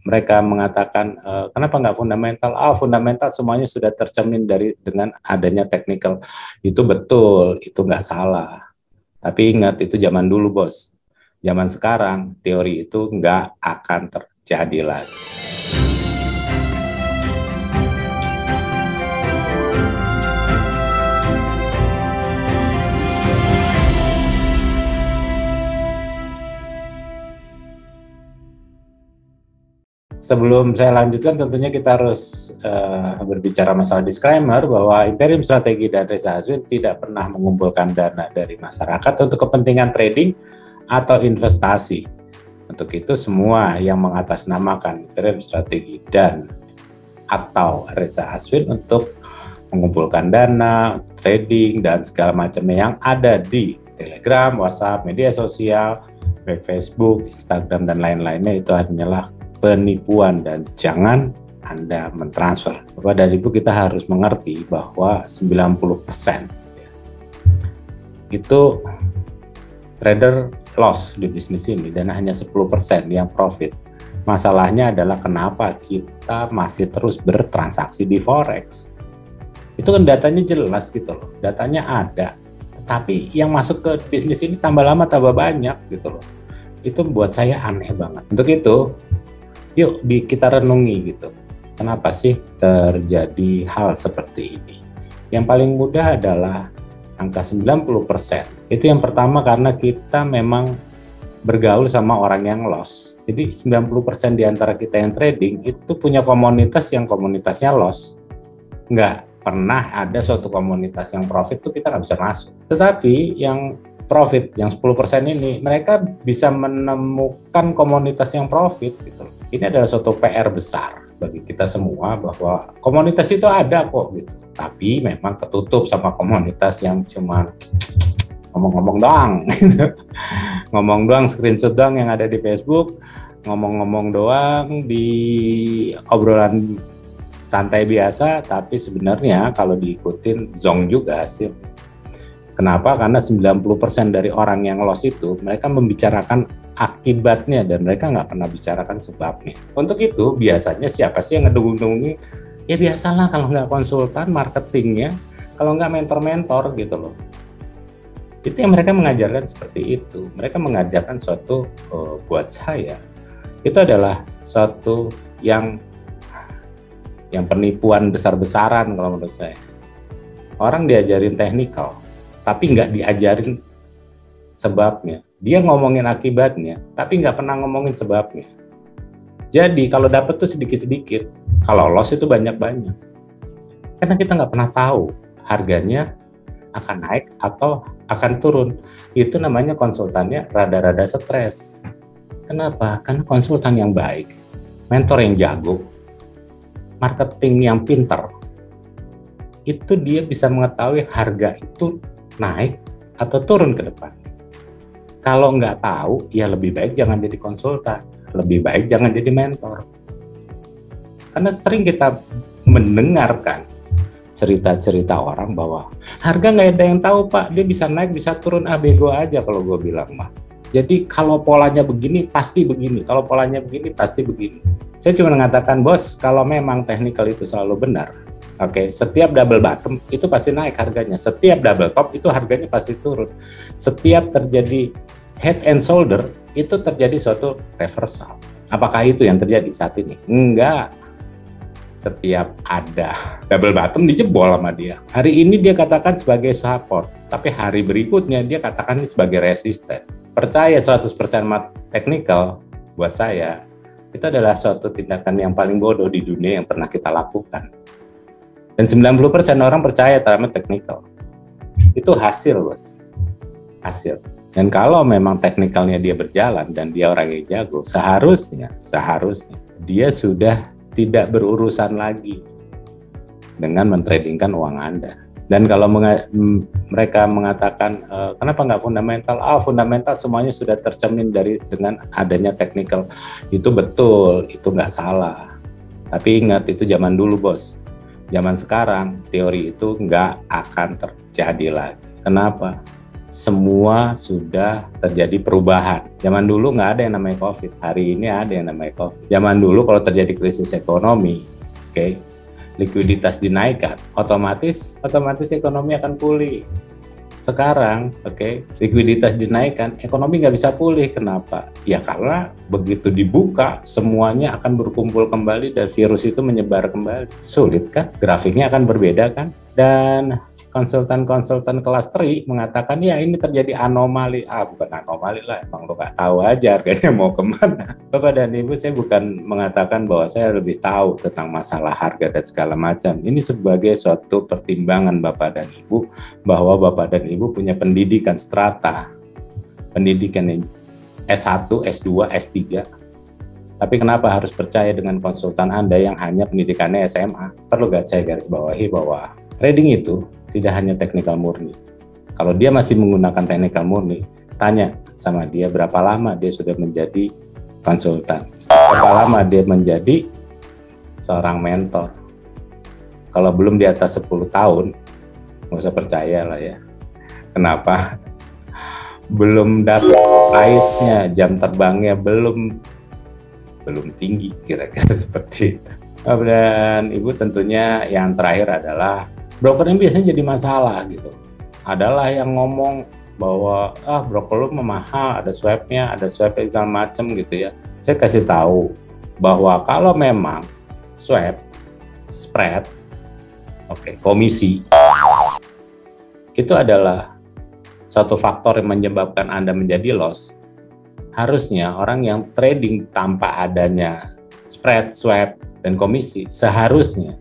mereka mengatakan kenapa nggak fundamental? Fundamental semuanya sudah tercermin dengan adanya technical. Itu betul, itu nggak salah. Tapi ingat, itu zaman dulu, bos. Zaman sekarang teori itu nggak akan terjadi lagi. Sebelum saya lanjutkan, tentunya kita harus berbicara masalah disclaimer bahwa Imperium Strategi dan Reza Haswin tidak pernah mengumpulkan dana dari masyarakat untuk kepentingan trading atau investasi. Untuk itu, semua yang mengatasnamakan Imperium Strategi dan atau Reza Haswin untuk mengumpulkan dana, trading, dan segala macamnya yang ada di Telegram, WhatsApp, media sosial, Facebook, Instagram, dan lain-lainnya, itu hanyalah penipuan dan jangan Anda mentransfer. Maka dari itu kita harus mengerti bahwa 90% itu trader loss di bisnis ini dan hanya 10% yang profit. Masalahnya adalah kenapa kita masih terus bertransaksi di forex. Itu kan datanya jelas gitu loh, datanya ada. Tapi yang masuk ke bisnis ini tambah lama tambah banyak gitu loh. Itu buat saya aneh banget. Untuk itu, yuk kita renungi gitu. Kenapa sih terjadi hal seperti ini? Yang paling mudah adalah angka 90%. Itu yang pertama karena kita memang bergaul sama orang yang loss. Jadi 90% di antara kita yang trading itu punya komunitas yang komunitasnya loss. Nggak pernah ada suatu komunitas yang profit tuh kita nggak bisa masuk. Tetapi yang profit, yang 10% ini, mereka bisa menemukan komunitas yang profit gitu. Ini adalah suatu PR besar bagi kita semua bahwa komunitas itu ada kok gitu. Tapi memang ketutup sama komunitas yang cuma ngomong-ngomong doang gitu. Ngomong doang, screenshot doang yang ada di Facebook, ngomong-ngomong doang di obrolan santai biasa, tapi sebenarnya kalau diikutin zong juga sih. Kenapa? Karena 90% dari orang yang loss itu mereka membicarakan akibatnya dan mereka nggak pernah bicarakan sebabnya. Untuk itu biasanya siapa sih yang ngedungung-dungungi? Ya biasalah, kalau nggak konsultan marketingnya, kalau nggak mentor-mentor gitu loh. Itu yang mereka mengajarkan seperti itu. Mereka mengajarkan suatu buat saya itu adalah suatu yang penipuan besar-besaran kalau menurut saya. Orang diajarin teknikal, tapi nggak diajarin sebabnya. Dia ngomongin akibatnya, tapi nggak pernah ngomongin sebabnya. Jadi kalau dapat tuh sedikit-sedikit, kalau loss itu banyak-banyak. Karena kita nggak pernah tahu harganya akan naik atau akan turun. Itu namanya konsultannya rada-rada stres. Kenapa? Karena konsultan yang baik, mentor yang jago, marketing yang pintar, itu dia bisa mengetahui harga itu naik atau turun ke depan. Kalau nggak tahu, ya lebih baik jangan jadi konsultan, lebih baik jangan jadi mentor. Karena sering kita mendengarkan cerita-cerita orang bahwa harga nggak ada yang tahu pak, dia bisa naik bisa turun, bego aja kalau gue bilang mah. Jadi kalau polanya begini pasti begini, kalau polanya begini pasti begini. Saya cuma mengatakan bos, kalau memang technical itu selalu benar, oke, setiap double bottom itu pasti naik harganya, setiap double top itu harganya pasti turun, setiap terjadi head and shoulder itu terjadi suatu reversal. Apakah itu yang terjadi saat ini? Enggak. Setiap ada double bottom dijebol sama dia. Hari ini dia katakan sebagai support, tapi hari berikutnya dia katakan ini sebagai resisten. Percaya 100% technical buat saya itu adalah suatu tindakan yang paling bodoh di dunia yang pernah kita lakukan. Dan 90% orang percaya terhadap technical. Itu hasil, bos. Hasil. Dan kalau memang teknikalnya dia berjalan dan dia orang yang jago, seharusnya dia sudah tidak berurusan lagi dengan mentradingkan uang Anda. Dan kalau mereka mengatakan kenapa nggak fundamental? Fundamental semuanya sudah tercermin dengan adanya technical. Itu betul, itu nggak salah. Tapi ingat, itu zaman dulu bos. Zaman sekarang teori itu nggak akan terjadi lagi. Kenapa? semua sudah terjadi perubahan. Zaman dulu nggak ada yang namanya COVID, hari ini ada yang namanya COVID. Zaman dulu kalau terjadi krisis ekonomi, likuiditas dinaikkan, otomatis ekonomi akan pulih. Sekarang, likuiditas dinaikkan, ekonomi nggak bisa pulih. Kenapa? Ya karena begitu dibuka, semuanya akan berkumpul kembali dan virus itu menyebar kembali. Sulit kan? Grafiknya akan berbeda kan? Dan konsultan kelas tri mengatakan ya ini terjadi anomali. Bukan anomali lah, emang lo nggak tahu aja harganya mau kemana. Bapak dan Ibu, saya bukan mengatakan bahwa saya lebih tahu tentang masalah harga dan segala macam. Ini sebagai suatu pertimbangan Bapak dan Ibu bahwa Bapak dan Ibu punya pendidikan strata, pendidikan S1, S2, S3. Tapi kenapa harus percaya dengan konsultan Anda yang hanya pendidikannya SMA? Perlu gak saya garis bawahi bahwa trading itu tidak hanya teknikal murni. Kalau dia masih menggunakan teknikal murni, tanya sama dia berapa lama dia sudah menjadi konsultan, berapa lama dia menjadi seorang mentor. Kalau belum di atas 10 tahun, nggak usah percaya lah ya. Kenapa? Belum dapat flightnya, jam terbangnya belum tinggi, kira-kira seperti itu. Dan Ibu tentunya yang terakhir adalah broker ini biasanya jadi masalah gitu. Adalah yang ngomong bahwa broker lu mahal, ada swapnya segala macam gitu ya. Saya kasih tahu bahwa kalau memang swap, spread, komisi itu adalah suatu faktor yang menyebabkan Anda menjadi loss. Harusnya orang yang trading tanpa adanya spread, swap, dan komisi seharusnya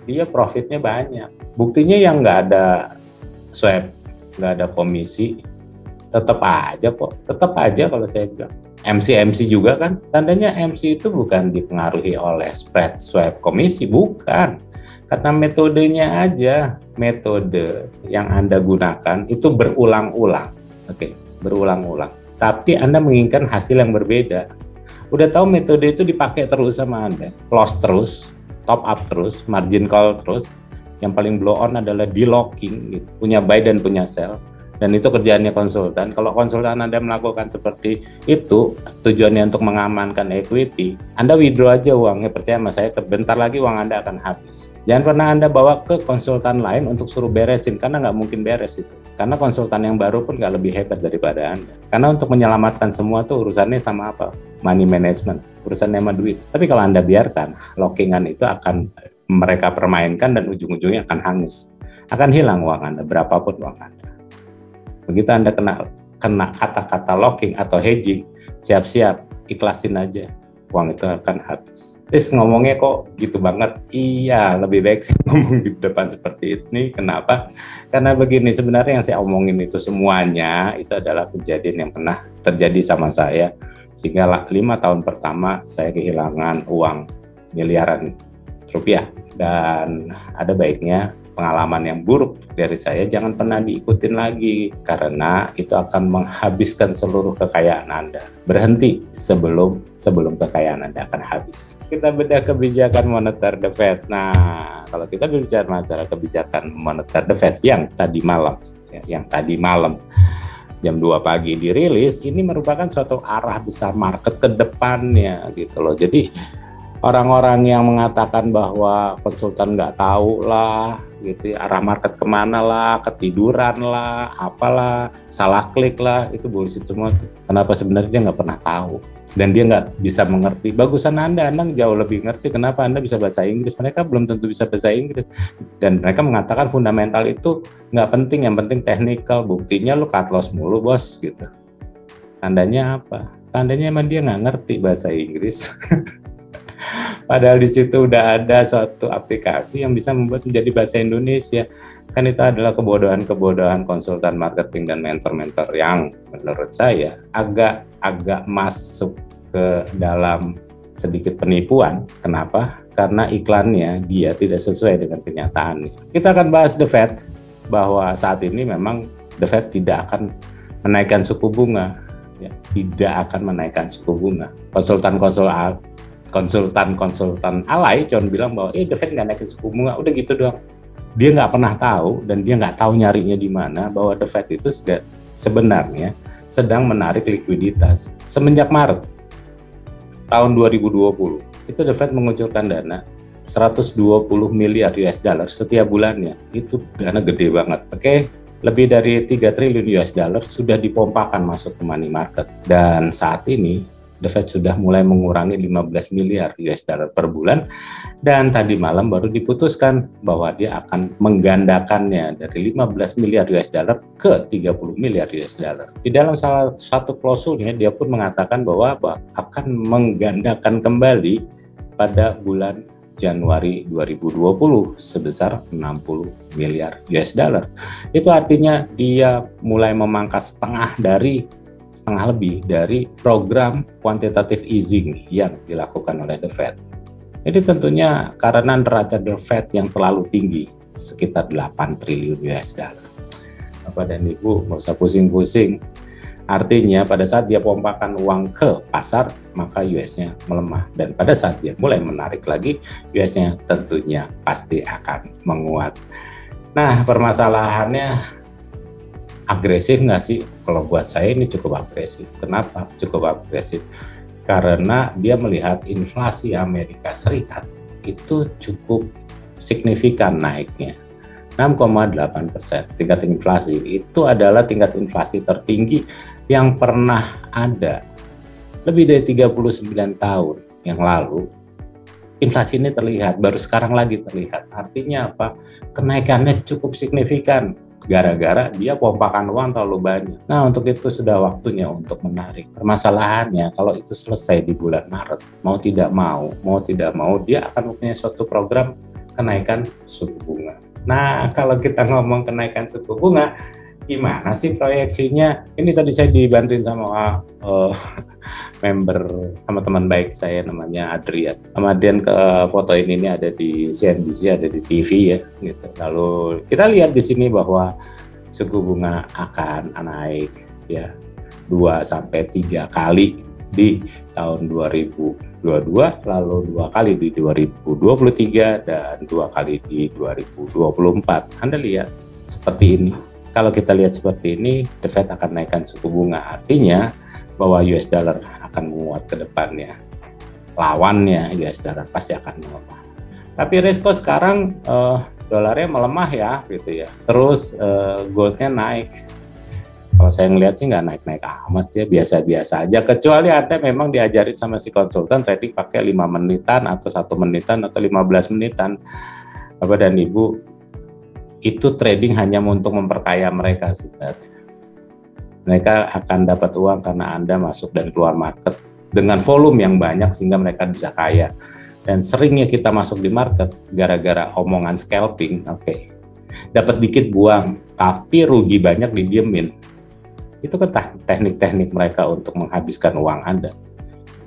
dia profitnya banyak. Buktinya yang nggak ada swap, nggak ada komisi, tetap aja kalau saya bilang. MC juga kan, tandanya MC itu bukan dipengaruhi oleh spread, swap, komisi, bukan. Karena metodenya aja, metode yang Anda gunakan itu berulang-ulang. Berulang-ulang. Tapi Anda menginginkan hasil yang berbeda. Udah tahu metode itu dipakai terus sama Anda, loss terus, top up terus, margin call terus, yang paling blow on adalah de-locking, gitu. Punya buy dan punya sell, dan itu kerjaannya konsultan. Kalau konsultan Anda melakukan seperti itu, tujuannya untuk mengamankan equity, Anda withdraw aja uangnya, percaya sama saya, bentar lagi uang Anda akan habis. Jangan pernah Anda bawa ke konsultan lain untuk suruh beresin, karena nggak mungkin beres itu. Karena konsultan yang baru pun nggak lebih hebat daripada Anda. Karena untuk menyelamatkan semua tuh urusannya sama apa? Money management, urusannya sama duit. Tapi kalau Anda biarkan, lockingan itu akan mereka permainkan dan ujung-ujungnya akan hangus. Akan hilang uang Anda, berapapun uang Anda. Begitu Anda kena kata-kata locking atau hedging, siap-siap, ikhlasin aja. Uang itu akan habis. Terus ngomongnya kok gitu banget? Iya, lebih baik sih ngomong di depan seperti ini. Kenapa? Karena begini, sebenarnya yang saya omongin itu semuanya itu adalah kejadian yang pernah terjadi sama saya. Sehingga 5 tahun pertama saya kehilangan uang miliaran rupiah. Dan ada baiknya pengalaman yang buruk dari saya jangan pernah diikutin lagi, karena itu akan menghabiskan seluruh kekayaan Anda. Berhenti sebelum kekayaan Anda akan habis. Kita bedah kebijakan moneter The Fed. Nah, kalau kita bicara masalah kebijakan moneter The Fed yang tadi malam jam 2 pagi dirilis, ini merupakan suatu arah besar market ke depannya gitu loh. Jadi orang-orang yang mengatakan bahwa konsultan nggak tahu lah, gitu, arah market kemana lah, ketiduran lah, apalah, salah klik lah, itu bullshit semua. Kenapa? Sebenarnya dia nggak pernah tahu dan dia nggak bisa mengerti. Bagusan Anda jauh lebih ngerti. Kenapa Anda bisa bahasa Inggris? Mereka belum tentu bisa bahasa Inggris. Dan mereka mengatakan fundamental itu nggak penting, yang penting technical. Buktinya lu cut loss mulu bos, gitu. Tandanya apa? Tandanya emang dia nggak ngerti bahasa Inggris. Padahal di situ udah ada suatu aplikasi yang bisa membuat menjadi bahasa Indonesia. Kan itu adalah kebodohan konsultan marketing dan mentor-mentor yang menurut saya agak masuk ke dalam sedikit penipuan. Kenapa? Karena iklannya dia tidak sesuai dengan kenyataannya. Kita akan bahas The Fed, bahwa saat ini memang The Fed tidak akan menaikkan suku bunga. Ya, tidak akan menaikkan suku bunga. Konsultan alay cuma bilang bahwa The Fed nggak naikin suku bunga, udah gitu doang. dia nggak pernah tahu dan dia nggak tahu nyarinya di mana bahwa The Fed itu sebenarnya sedang menarik likuiditas. Semenjak Maret tahun 2020, itu The Fed mengucurkan dana 120 miliar US dollar setiap bulannya. Itu dana gede banget. Oke, lebih dari 3 triliun US dollar sudah dipompakan masuk ke money market. Dan saat ini The Fed sudah mulai mengurangi 15 miliar US dollar per bulan, dan tadi malam baru diputuskan bahwa dia akan menggandakannya dari 15 miliar US dollar ke 30 miliar US dollar. Di dalam salah satu klausulnya dia pun mengatakan bahwa akan menggandakan kembali pada bulan Januari 2020 sebesar 60 miliar US dollar. Itu artinya dia mulai memangkas setengah lebih dari program quantitative easing yang dilakukan oleh The Fed. Jadi tentunya karena neraca The Fed yang terlalu tinggi, sekitar 8 triliun US dollar. Bapak dan Ibu nggak usah pusing-pusing. Artinya pada saat dia pompakan uang ke pasar, maka US-nya melemah. Dan pada saat dia mulai menarik lagi, US-nya tentunya pasti akan menguat. Nah, permasalahannya agresif nggak sih? Kalau buat saya ini cukup agresif. Kenapa cukup agresif? Karena dia melihat inflasi Amerika Serikat itu cukup signifikan naiknya. 6,8%. Tingkat inflasi itu adalah tingkat inflasi tertinggi yang pernah ada. Lebih dari 39 tahun yang lalu, inflasi ini terlihat, baru sekarang lagi terlihat. Artinya apa? Kenaikannya cukup signifikan. Gara-gara dia pompakan uang terlalu banyak. Nah, untuk itu sudah waktunya untuk menarik. Permasalahannya kalau itu selesai di bulan Maret, mau tidak mau dia akan mempunyai suatu program kenaikan suku bunga. Nah, kalau kita ngomong kenaikan suku bunga, gimana sih proyeksinya? Ini tadi saya dibantuin sama member, sama teman baik saya namanya Adrian. Sama Adrian ke foto ini ada di CNBC, ada di TV ya gitu. Lalu kita lihat di sini bahwa suku bunga akan naik ya 2 sampai 3 kali di tahun 2022, lalu 2 kali di 2023 dan 2 kali di 2024. Anda lihat seperti ini. Kalau kita lihat seperti ini, The Fed akan naikkan suku bunga. Artinya bahwa US dollar akan menguat ke depannya. Lawannya US dollar pasti akan melemah. Tapi risiko sekarang dolarnya melemah ya, gitu ya. Terus goldnya naik. Kalau saya ngelihat sih nggak naik-naik amat ya, biasa-biasa aja. Kecuali Anda memang diajarin sama si konsultan trading pakai 5 menitan atau 1 menitan atau 15 menitan. Bapak dan Ibu, itu trading hanya untuk memperkaya mereka sebenarnya. Mereka akan dapat uang karena Anda masuk dan keluar market dengan volume yang banyak sehingga mereka bisa kaya. Dan seringnya kita masuk di market gara-gara omongan scalping, dapat dikit buang, tapi rugi banyak didiemin. Itu kan teknik-teknik mereka untuk menghabiskan uang Anda.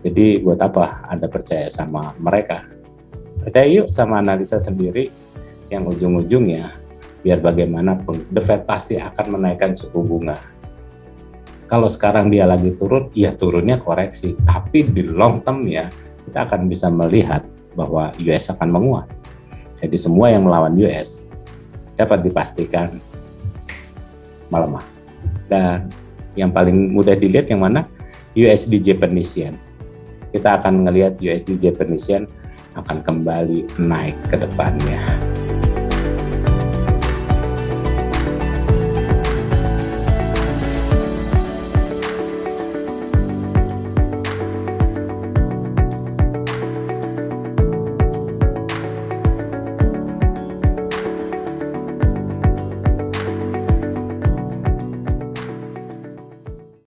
Jadi buat apa Anda percaya sama mereka? Percaya yuk sama analisa sendiri yang ujung-ujungnya biar bagaimanapun The Fed pasti akan menaikkan suku bunga. Kalau sekarang dia lagi turun, ya turunnya koreksi. Tapi di long term ya, kita akan bisa melihat bahwa US akan menguat. Jadi semua yang melawan US dapat dipastikan melemah. Dan yang paling mudah dilihat yang mana? USD Japanese Yen. Kita akan melihat USD Japanese Yen akan kembali naik ke depannya.